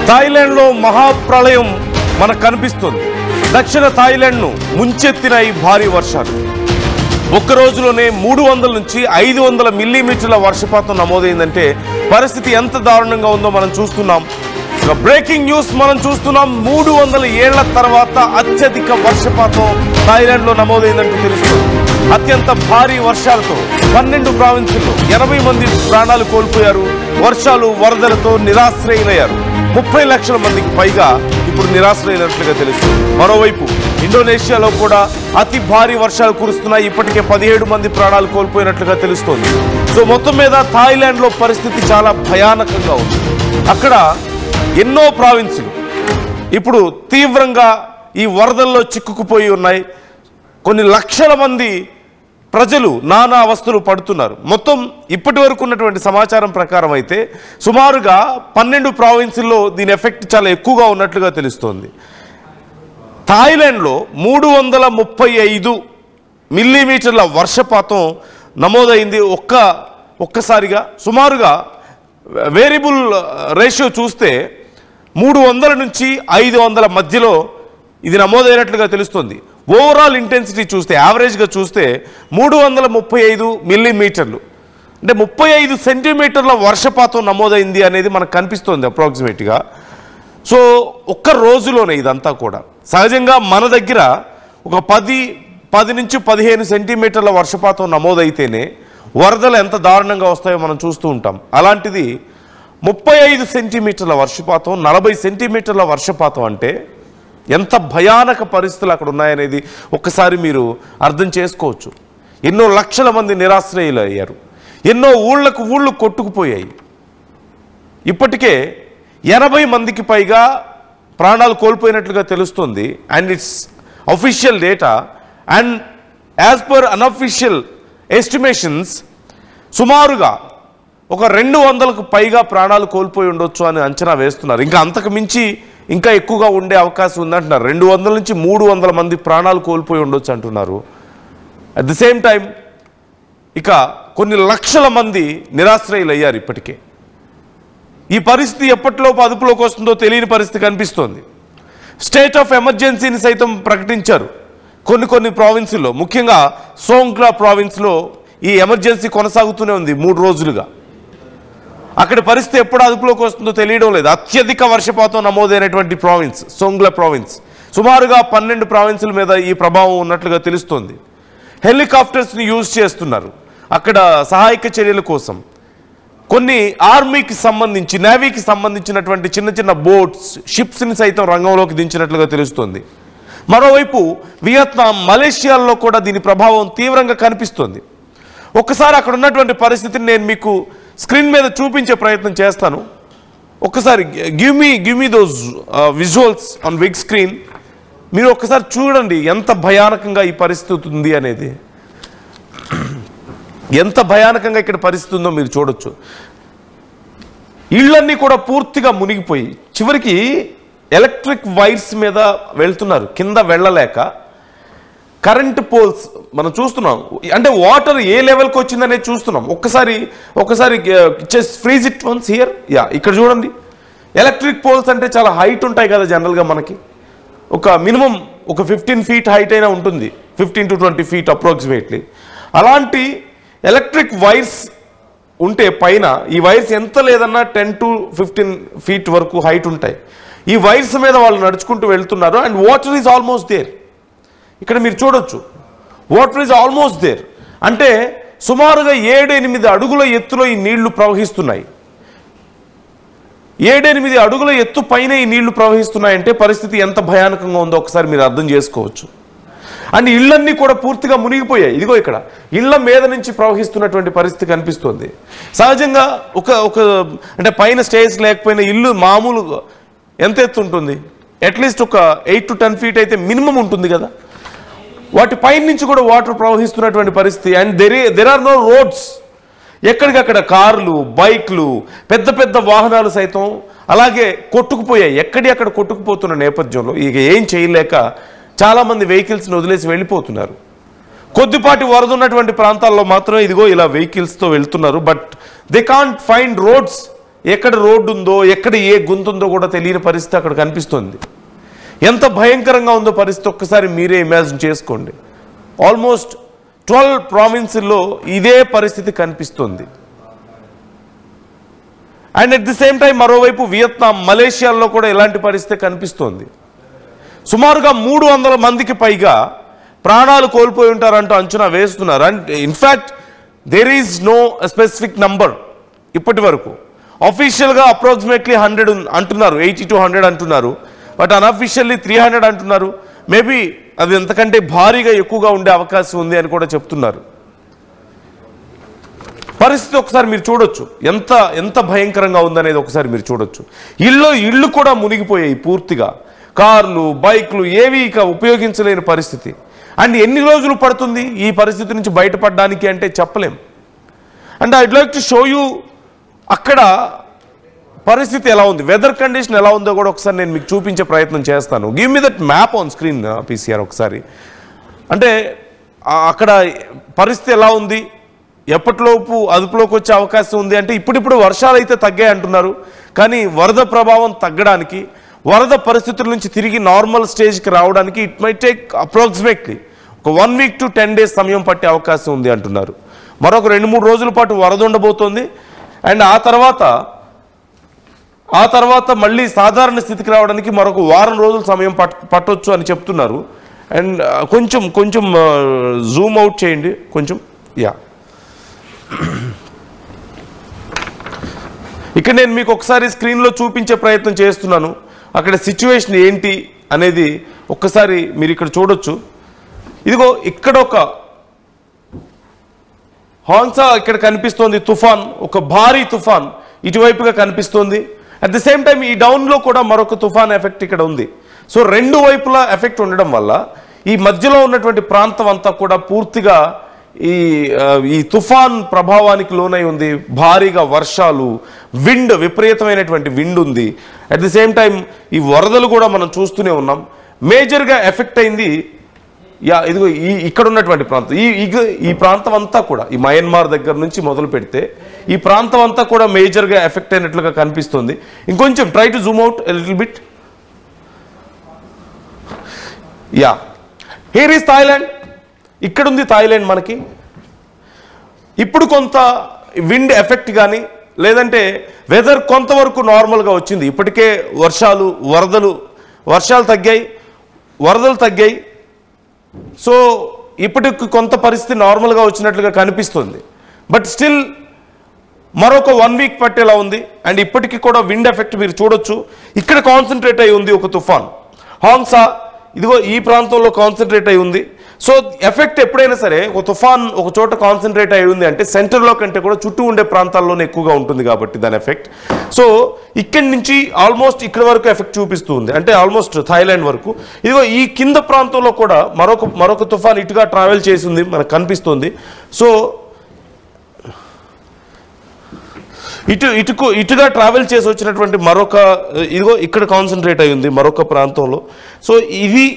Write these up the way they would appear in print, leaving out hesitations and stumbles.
థాయిలాండ్లో మహాప్రళయం మనకు కనిపిస్తుంది. దక్షిణ థాయిలాండ్ను ముంచెత్తిన ఈ భారీ వర్షాలు ఒక్క రోజులోనే 300 నుంచి 500 మిల్లీమీటర్ల వర్షపాతం నమోదైందంటే పరిస్థితి ఎంత దారుణంగా ఉందో మనం చూస్తున్నాం. బ్రేకింగ్ న్యూస్ మనం చూస్తున్నాం. 300 ఏళ్ల తర్వాత అత్యధిక వర్షపాతం థాయిలాండ్లో నమోదైందంటూ తెలుస్తుంది. అత్యంత భారీ వర్షాలతో 12 ప్రావిన్సుల్లో 80 మంది ప్రాణాలు కోల్పోయారు. వర్షాలు వరదలతో నిరాశ్రయులయ్యారు. 30 లక్షల మందికి పైగా ఇప్పుడు నిరాశ్రయులైనట్లుగా తెలుస్తుంది. మరోవైపు ఇండోనేషియాలో కూడా అతి భారీ వర్షాలు కురుస్తున్నాయి. ఇప్పటికే 17 మంది ప్రాణాలు కోల్పోయినట్లుగా తెలుస్తోంది. సో మొత్తం మీద థాయిలాండ్లో పరిస్థితి చాలా భయానకంగా ఉంది. అక్కడ ఎన్నో ప్రావిన్సులు ఇప్పుడు తీవ్రంగా ఈ వరదల్లో చిక్కుకుపోయి ఉన్నాయి. కొన్ని లక్షల మంది ప్రజలు నానా అవస్థలు పడుతున్నారు. మొత్తం ఇప్పటి వరకు ఉన్నటువంటి సమాచారం ప్రకారం అయితే సుమారుగా 12 ప్రావిన్సుల్లో దీని ఎఫెక్ట్ చాలా ఎక్కువగా ఉన్నట్లుగా తెలుస్తోంది. థాయిలాండ్లో 335 మిల్లీమీటర్ల వర్షపాతం నమోదైంది ఒక్కసారిగా. సుమారుగా వేరియబుల్ రేషియో చూస్తే 300 నుంచి 500 మధ్యలో ఇది నమోదైనట్లుగా తెలుస్తుంది. ఓవరాల్ ఇంటెన్సిటీ చూస్తే యావరేజ్గా చూస్తే 335 మిల్లీమీటర్లు అంటే 35 సెంటీమీటర్ల వర్షపాతం నమోదైంది అనేది మనకు కనిపిస్తుంది అప్రాక్సిమేట్గా. సో ఒక్క రోజులోనే ఇదంతా కూడా. సహజంగా మన దగ్గర ఒక 10 నుంచి 15 సెంటీమీటర్ల వర్షపాతం నమోదైతేనే వరదలు ఎంత దారుణంగా వస్తాయో మనం చూస్తూ ఉంటాం. అలాంటిది 35 సెంటీమీటర్ల వర్షపాతం, 40 సెంటీమీటర్ల వర్షపాతం అంటే ఎంత భయానక పరిస్థితులు అక్కడ ఉన్నాయనేది ఒక్కసారి మీరు అర్థం చేసుకోవచ్చు. ఎన్నో లక్షల మంది నిరాశ్రయులు అయ్యారు. ఎన్నో ఊళ్ళు కొట్టుకుపోయాయి. ఇప్పటికే 80 మందికి పైగా ప్రాణాలు కోల్పోయినట్లుగా తెలుస్తుంది. And it's official data. And as per unofficial estimations సుమారుగా ఒక 200కు పైగా ప్రాణాలు కోల్పోయి ఉండొచ్చు అని అంచనా వేస్తున్నారు. ఇంకా అంతకు మించి ఇంకా ఎక్కువగా ఉండే అవకాశం ఉందంటున్నారు. 200 నుంచి 300 మంది ప్రాణాలు కోల్పోయి ఉండొచ్చు అంటున్నారు. అట్ ది సేమ్ టైం ఇక కొన్ని లక్షల మంది నిరాశ్రయులు అయ్యారు. ఇప్పటికే ఈ పరిస్థితి ఎప్పటిలోపు అదుపులోకి వస్తుందో తెలియని పరిస్థితి కనిపిస్తోంది. స్టేట్ ఆఫ్ ఎమర్జెన్సీని సైతం ప్రకటించారు కొన్ని ప్రావిన్సుల్లో. ముఖ్యంగా సోంగ్లా ప్రావిన్స్లో ఈ ఎమర్జెన్సీ కొనసాగుతూనే ఉంది 3 రోజులుగా. అక్కడ పరిస్థితి ఎప్పుడు అదుపులోకి వస్తుందో తెలియడం లేదు. అత్యధిక వర్షపాతం నమోదైనటువంటి ప్రావిన్స్ సోంగ్లా ప్రావిన్స్. సుమారుగా 12 ప్రావిన్సుల మీద ఈ ప్రభావం ఉన్నట్లుగా తెలుస్తోంది. హెలికాప్టర్స్ని యూజ్ చేస్తున్నారు అక్కడ సహాయక చర్యల కోసం. కొన్ని ఆర్మీకి సంబంధించి నేవీకి సంబంధించినటువంటి చిన్న బోట్స్, షిప్స్ని సైతం రంగంలోకి దించినట్లుగా తెలుస్తోంది. మరోవైపు వియత్నాం, మలేషియాల్లో కూడా దీని ప్రభావం తీవ్రంగా కనిపిస్తోంది. ఒక్కసారి అక్కడ ఉన్నటువంటి పరిస్థితిని నేను మీకు స్క్రీన్ మీద చూపించే ప్రయత్నం చేస్తాను. ఒక్కసారి give me those visuals on big screen. మీరు ఒక్కసారి చూడండి ఎంత భయానకంగా ఈ పరిస్థితి ఉంది అనేది. ఎంత భయానకంగా ఇక్కడ పరిస్థితి ఉందో మీరు చూడొచ్చు. ఇళ్ళన్నీ కూడా పూర్తిగా మునిగిపోయి చివరికి ఎలక్ట్రిక్ వైర్స్ మీద వెళ్తున్నారు కింద వెళ్ళలేక. కరెంట్ పోల్స్ మనం చూస్తున్నాం. అంటే వాటర్ ఏ లెవెల్కి వచ్చిందనేది చూస్తున్నాం. ఒక్కసారి ఫ్రీజ్ ఇట్ వన్స్ హియర్. ఇక్కడ చూడండి. ఎలక్ట్రిక్ పోల్స్ అంటే చాలా హైట్ ఉంటాయి కదా జనరల్గా మనకి. ఒక మినిమం ఒక 15 ఫీట్ హైట్ అయినా ఉంటుంది. 15 to 20 ఫీట్ అప్రాక్సిమేట్లీ. అలాంటి ఎలక్ట్రిక్ వైర్స్ ఉంటే పైన ఈ వైర్స్ ఎంత లేదన్నా 10 to 15 ఫీట్ వరకు హైట్ ఉంటాయి. ఈ వైర్స్ మీద వాళ్ళు నడుచుకుంటూ వెళ్తున్నారు. And water is almost there. ఇక్కడ మీరు చూడొచ్చు వాటర్ ఈజ్ ఆల్మోస్ట్ దేర్. అంటే సుమారుగా 7-8 అడుగుల ఎత్తులో ఈ నీళ్లు ప్రవహిస్తున్నాయి. 7-8 అడుగుల ఎత్తు పైన ఈ నీళ్లు ప్రవహిస్తున్నాయంటే పరిస్థితి ఎంత భయానకంగా ఉందో ఒకసారి మీరు అర్థం చేసుకోవచ్చు. అండ్ ఇళ్ళన్నీ కూడా పూర్తిగా మునిగిపోయాయి. ఇదిగో ఇక్కడ ఇళ్ల మీద నుంచి ప్రవహిస్తున్నటువంటి పరిస్థితి కనిపిస్తుంది. సహజంగా ఒక అంటే పైన స్టేజ్ లేకపోయినా ఇల్లు మామూలు ఎంత ఎత్తు ఉంటుంది? అట్లీస్ట్ ఒక 8 to 10 ఫీట్ అయితే మినిమం ఉంటుంది కదా. వాటి పైన నుంచి కూడా వాటర్ ప్రవహిస్తున్నటువంటి పరిస్థితి. And there are no roads. ఎక్కడికక్కడ కార్లు, బైక్లు, పెద్ద వాహనాలు సైతం అలాగే కొట్టుకుపోయాయి. అక్కడ కొట్టుకుపోతున్న నేపథ్యంలో ఇక ఏం చేయలేక చాలామంది వెహికల్స్ని వదిలేసి వెళ్ళిపోతున్నారు. కొద్దిపాటి వరద ఉన్నటువంటి ప్రాంతాల్లో మాత్రం ఇదిగో ఇలా వెహికల్స్తో వెళ్తున్నారు. But they can't find roads ఎక్కడ రోడ్డు ఉందో, ఎక్కడ ఏ గుంత ఉందో కూడా తెలియని పరిస్థితి అక్కడ కనిపిస్తుంది. ఎంత భయంకరంగా ఉందో పరిస్థితి ఒక్కసారి మీరే ఇమాజిన్ చేసుకోండి. ఆల్మోస్ట్ 12 ప్రావిన్సుల్లో ఇదే పరిస్థితి కనిపిస్తుంది. And at the same time మరోవైపు వియత్నాం, మలేషియాలో కూడా ఇలాంటి పరిస్థితి కనిపిస్తోంది. సుమారుగా 300 మందికి పైగా ప్రాణాలు కోల్పోయి ఉంటారంటూ అంచనా వేస్తున్నారు. And in fact there is no specific number ఇప్పటి వరకు. అఫీషియల్గా అప్రాక్సిమేట్లీ 100 అంటున్నారు, 80 to 100 అంటున్నారు. బట్ అన్అఫీషియల్లీ 300 అంటున్నారు. మేబీ అది ఎంతకంటే భారీగా ఎక్కువగా ఉండే అవకాశం ఉంది అని కూడా చెప్తున్నారు. పరిస్థితి ఒకసారి మీరు చూడొచ్చు, ఎంత ఎంత భయంకరంగా ఉందనేది ఒకసారి మీరు చూడొచ్చు. ఇళ్ళు కూడా మునిగిపోయాయి పూర్తిగా. కార్లు, బైక్లు ఏవి ఇక ఉపయోగించలేని పరిస్థితి. అండ్ ఎన్ని రోజులు పడుతుంది ఈ పరిస్థితి నుంచి బయటపడడానికి అంటే చెప్పలేం. And I'd like to show you అక్కడ పరిస్థితి ఎలా ఉంది, వెదర్ కండిషన్ ఎలా ఉందో కూడా ఒకసారి నేను మీకు చూపించే ప్రయత్నం చేస్తాను. Give me that map on screen PCR ఒకసారి. అంటే అక్కడ పరిస్థితి ఎలా ఉంది, ఎప్పటిలోపు అదుపులోకి వచ్చే అవకాశం ఉంది అంటే ఇప్పుడిప్పుడు వర్షాలు అయితే తగ్గాయి అంటున్నారు. కానీ వరద ప్రభావం తగ్గడానికి, వరద పరిస్థితుల నుంచి తిరిగి నార్మల్ స్టేజ్కి రావడానికి ఇట్ మై టేక్ అప్రాక్సిమేట్లీ ఒక 1 week to 10 days సమయం పట్టే అవకాశం ఉంది అంటున్నారు. మరొక 2-3 రోజుల పాటు వరద ఉండబోతోంది. అండ్ ఆ తర్వాత మళ్ళీ సాధారణ స్థితికి రావడానికి మరొక 1 వారం రోజులు సమయం పట్టొచ్చు అని చెప్తున్నారు. అండ్ కొంచెం జూమ్ అవుట్ చేయండి కొంచెం. యా, ఇక్కడ నేను మీకు ఒకసారి స్క్రీన్లో చూపించే ప్రయత్నం చేస్తున్నాను. అక్కడ సిచ్యువేషన్ ఏంటి అనేది ఒక్కసారి మీరు ఇక్కడ చూడొచ్చు. ఇదిగో ఇక్కడ ఒక హాన్సా ఇక్కడ కనిపిస్తోంది, తుఫాన్, ఒక భారీ తుఫాన్ ఇటువైపుగా కనిపిస్తోంది. అట్ ది సేమ్ టైం ఈ డౌన్లో కూడా మరొక తుఫాన్ ఎఫెక్ట్ ఇక్కడ ఉంది. సో 2 వైపులా ఎఫెక్ట్ ఉండడం వల్ల ఈ మధ్యలో ఉన్నటువంటి ప్రాంతం అంతా కూడా పూర్తిగా ఈ తుఫాన్ ప్రభావానికి లోనై ఉంది. భారీగా వర్షాలు, విండ్, విపరీతమైనటువంటి విండ్ ఉంది. అట్ ది సేమ్ టైం ఈ వరదలు కూడా మనం చూస్తూనే ఉన్నాం. మేజర్గా ఎఫెక్ట్ అయింది ఇదిగో ఇక్కడ ఉన్నటువంటి ప్రాంతం, ఈ ప్రాంతం అంతా కూడా, ఈ మయన్మార్ దగ్గర నుంచి మొదలు పెడితే ఈ ప్రాంతం అంతా కూడా మేజర్గా ఎఫెక్ట్ అయినట్లుగా కనిపిస్తుంది. ఇంకొంచెం try to Zoom out little bit. Yeah, here is Thailand. ఇక్కడ ఉంది థాయిలాండ్ మనకి. ఇప్పుడు కొంత విండ్ ఎఫెక్ట్ కానీ లేదంటే వెదర్ కొంతవరకు నార్మల్గా వచ్చింది. ఇప్పటికే వర్షాలు తగ్గాయి, వరదలు తగ్గాయి. సో ఇప్పటికి కొంత పరిస్థితి నార్మల్గా వచ్చినట్లుగా కనిపిస్తుంది. బట్ స్టిల్ మరొక 1 week పట్టేలా ఉంది. అండ్ ఇప్పటికీ కూడా విండ్ ఎఫెక్ట్ మీరు చూడొచ్చు. ఇక్కడ కాన్సన్ట్రేట్ అయి ఉంది ఒక తుఫాన్ హాన్సా, ఇదిగో ఈ ప్రాంతంలో కాన్సన్ట్రేట్ అయి ఉంది. సో ఎఫెక్ట్ ఎప్పుడైనా సరే ఒక తుఫాన్ ఒక చోట కాన్సన్ట్రేట్ అయి ఉంది అంటే సెంటర్లో కంటే కూడా చుట్టూ ఉండే ప్రాంతాల్లోనే ఎక్కువగా ఉంటుంది కాబట్టి దాని ఎఫెక్ట్. సో ఇక్కడి నుంచి ఆల్మోస్ట్ ఇక్కడ వరకు ఎఫెక్ట్ చూపిస్తూ ఉంది, అంటే ఆల్మోస్ట్ థాయిలాండ్ వరకు. ఇదిగో ఈ కింద ప్రాంతంలో కూడా మరొక తుఫాన్ ఇటుగా ట్రావెల్ చేసింది మనకు కనిపిస్తుంది. సో ఇటుగా ట్రావెల్ చేసి వచ్చినటువంటి ఇదిగో ఇక్కడ కాన్సన్ట్రేట్ అయి ఉంది మరొక ప్రాంతంలో. సో ఇది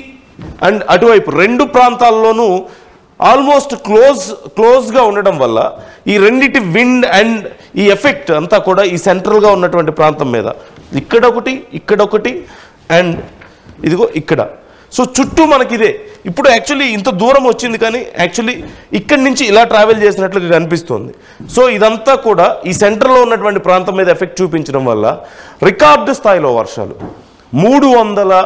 అండ్ అటువైపు 2 ప్రాంతాల్లోనూ ఆల్మోస్ట్ క్లోజ్గా ఉండడం వల్ల ఈ రెండిటి విండ్ అండ్ ఈ ఎఫెక్ట్ అంతా కూడా ఈ సెంట్రల్గా ఉన్నటువంటి ప్రాంతం మీద ఇక్కడొకటి అండ్ ఇదిగో ఇక్కడ. సో చుట్టూ మనకి ఇదే. ఇప్పుడు యాక్చువల్లీ ఇంత దూరం వచ్చింది కానీ యాక్చువల్లీ ఇక్కడి నుంచి ఇలా ట్రావెల్ చేసినట్లుగా కనిపిస్తుంది. సో ఇదంతా కూడా ఈ సెంటర్లో ఉన్నటువంటి ప్రాంతం మీద ఎఫెక్ట్ చూపించడం వల్ల రికార్డు స్థాయిలో వర్షాలు 300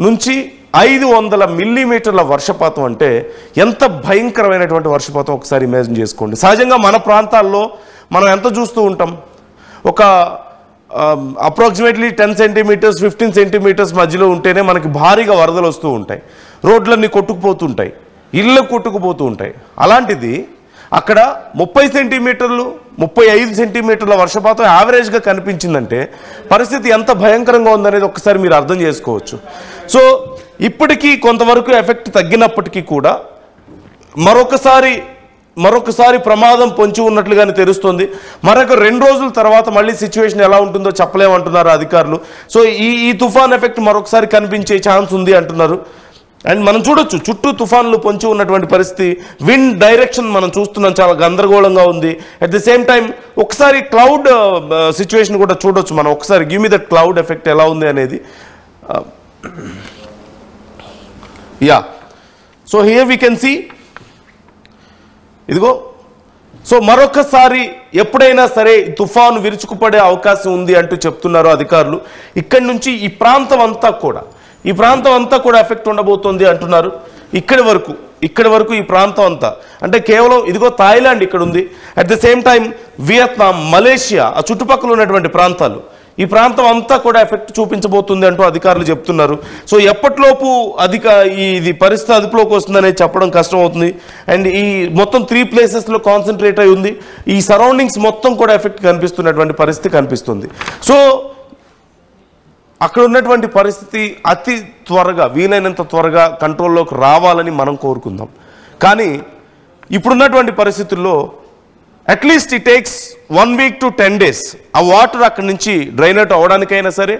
నుంచి 500 మిల్లీమీటర్ల వర్షపాతం అంటే ఎంత భయంకరమైనటువంటి వర్షపాతం ఒకసారి ఇమాజిన్ చేసుకోండి. సహజంగా మన ప్రాంతాల్లో మనం ఎంత చూస్తూ ఉంటాం, ఒక అప్రాక్సిమేట్లీ 10 centimeters 15 centimeters మధ్యలో ఉంటేనే మనకి భారీగా వరదలు వస్తూ ఉంటాయి, రోడ్లన్నీ కొట్టుకుపోతుంటాయి, ఇళ్ళు కొట్టుకుపోతూ ఉంటాయి. అలాంటిది అక్కడ 30 సెంటీమీటర్లు 35 సెంటీమీటర్ల వర్షపాతం యావరేజ్గా కనిపించిందంటే పరిస్థితి ఎంత భయంకరంగా ఉందనేది ఒకసారి మీరు అర్థం చేసుకోవచ్చు. సో ఇప్పటికీ కొంతవరకు ఎఫెక్ట్ తగ్గినప్పటికీ కూడా మరొకసారి ప్రమాదం పొంచి ఉన్నట్లుగానే తెలుస్తుంది. మరొక 2 రోజుల తర్వాత మళ్ళీ సిచ్యువేషన్ ఎలా ఉంటుందో చెప్పలేమంటున్నారు అధికారులు. సో ఈ తుఫాన్ ఎఫెక్ట్ మరొకసారి కనిపించే ఛాన్స్ ఉంది అంటున్నారు. అండ్ మనం చూడొచ్చు చుట్టూ తుఫాన్లు పొంచి ఉన్నటువంటి పరిస్థితి, విండ్ డైరెక్షన్ మనం చూస్తున్నాం, చాలా గందరగోళంగా ఉంది. అట్ ది సేమ్ టైం ఒకసారి క్లౌడ్ సిచ్యువేషన్ కూడా చూడొచ్చు మనం. ఒకసారి give me that cloud effect ఎలా ఉంది అనేది. Yeah, so here we can see, ఇదిగో. సో మరొకసారి ఎప్పుడైనా సరే తుఫాను విరుచుకుపడే అవకాశం ఉంది అంటూ చెప్తున్నారు అధికారులు. ఇక్కడి నుంచి ఈ ప్రాంతం అంతా కూడా ఎఫెక్ట్ ఉండబోతోంది అంటున్నారు. ఇక్కడి వరకు ఈ ప్రాంతం అంతా అంటే కేవలం ఇదిగో థాయిలాండ్ ఇక్కడ ఉంది, at the same time Vietnam, Malaysia, ఆ చుట్టుపక్కల ఉన్నటువంటి ప్రాంతాలు, ఈ ప్రాంతం అంతా కూడా ఎఫెక్ట్ చూపించబోతుంది అంటూ అధికారులు చెప్తున్నారు. సో ఎప్పటిలోపు ఇది పరిస్థితి అదుపులోకి వస్తుందనేది చెప్పడం కష్టం అవుతుంది. అండ్ ఈ మొత్తం 3 ప్లేసెస్లో కాన్సన్ట్రేట్ అయి ఉంది. ఈ సరౌండింగ్స్ మొత్తం కూడా ఎఫెక్ట్ కనిపిస్తున్నటువంటి పరిస్థితి కనిపిస్తుంది. సో అక్కడ ఉన్నటువంటి పరిస్థితి అతి త్వరగా, వీలైనంత త్వరగా కంట్రోల్లోకి రావాలని మనం కోరుకుందాం. కానీ ఇప్పుడున్నటువంటి పరిస్థితుల్లో at least it takes 1 week to 10 days ఆ వాటర్ అక్కడి నుంచి డ్రైన్ అవుట్ అవ్వడానికైనా సరే,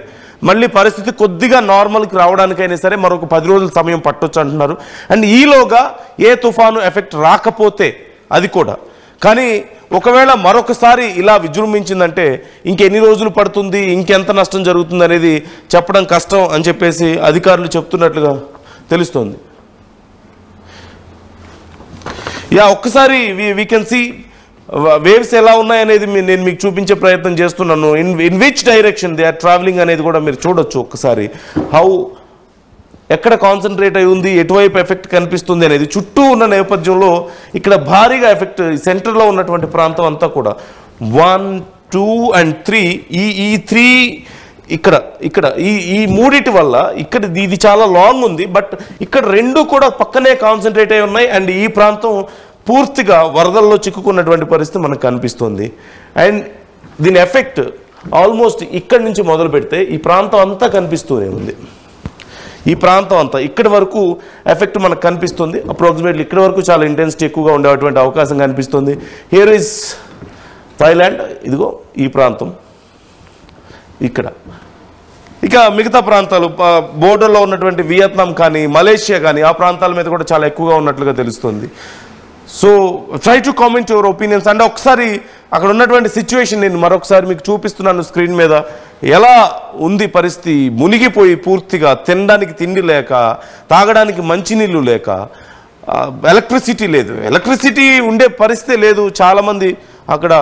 మళ్ళీ పరిస్థితి కొద్దిగా నార్మల్కి రావడానికైనా సరే మరొక 10 రోజుల సమయం పట్టొచ్చు అంటున్నారు. అండ్ ఈలోగా ఏ తుఫాను ఎఫెక్ట్ రాకపోతే అది కూడా, కానీ ఒకవేళ మరొకసారి ఇలా విజృంభించిందంటే ఇంకెన్ని రోజులు పడుతుంది, ఇంకెంత నష్టం జరుగుతుంది అనేది చెప్పడం కష్టం అని చెప్పేసి అధికారులు చెప్తున్నట్లుగా తెలుస్తోంది. యా, ఒక్కసారి వీ కెన్ సీ వేవ్స్ ఎలా ఉన్నాయనేది నేను మీకు చూపించే ప్రయత్నం చేస్తున్నాను. In which direction they are travelling అనేది కూడా మీరు చూడొచ్చు ఒక్కసారి. ఎక్కడ కాన్సన్ట్రేట్ అయి ఉంది, ఎటువైపు ఎఫెక్ట్ కనిపిస్తుంది అనేది చుట్టూ ఉన్న నేపథ్యంలో ఇక్కడ భారీగా ఎఫెక్ట్ సెంటర్లో ఉన్నటువంటి ప్రాంతం అంతా కూడా 1, 2 and 3 ఈ 3 ఇక్కడ ఈ మూడిటి వల్ల ఇక్కడ ఇది చాలా లాంగ్ ఉంది, బట్ ఇక్కడ 2 కూడా పక్కనే కాన్సన్ట్రేట్ అయి ఉన్నాయి. అండ్ ఈ ప్రాంతం పూర్తిగా వరదల్లో చిక్కుకున్నటువంటి పరిస్థితి మనకు కనిపిస్తుంది. అండ్ దీని ఎఫెక్ట్ ఆల్మోస్ట్ ఇక్కడి నుంచి మొదలు పెడితే ఈ ప్రాంతం అంతా కనిపిస్తూనే ఉంది. ఈ ప్రాంతం అంతా ఇక్కడి వరకు ఎఫెక్ట్ మనకు కనిపిస్తుంది. అప్రాక్సిమేట్లీ ఇక్కడి వరకు చాలా ఇంటెన్సిటీ ఎక్కువగా ఉండేటువంటి అవకాశం కనిపిస్తుంది. హియర్ ఈజ్ థాయిలాండ్, ఇదిగో ఈ ప్రాంతం ఇక్కడ. ఇక మిగతా ప్రాంతాలు బోర్డర్లో ఉన్నటువంటి వియత్నాం కానీ, మలేషియా కానీ, ఆ ప్రాంతాల మీద కూడా చాలా ఎక్కువగా ఉన్నట్లుగా తెలుస్తుంది. So try to comment your opinions. అంటే ఒకసారి అక్కడ ఉన్నటువంటి సిచ్యువేషన్ నేను మరొకసారి మీకు చూపిస్తున్నాను స్క్రీన్ మీద. ఎలా ఉంది పరిస్థితి, మునిగిపోయి పూర్తిగా, తినడానికి తిండి లేక, తాగడానికి మంచినీళ్ళు లేక, ఎలక్ట్రిసిటీ లేదు, ఎలక్ట్రిసిటీ ఉండే పరిస్థితి లేదు. చాలామంది అక్కడ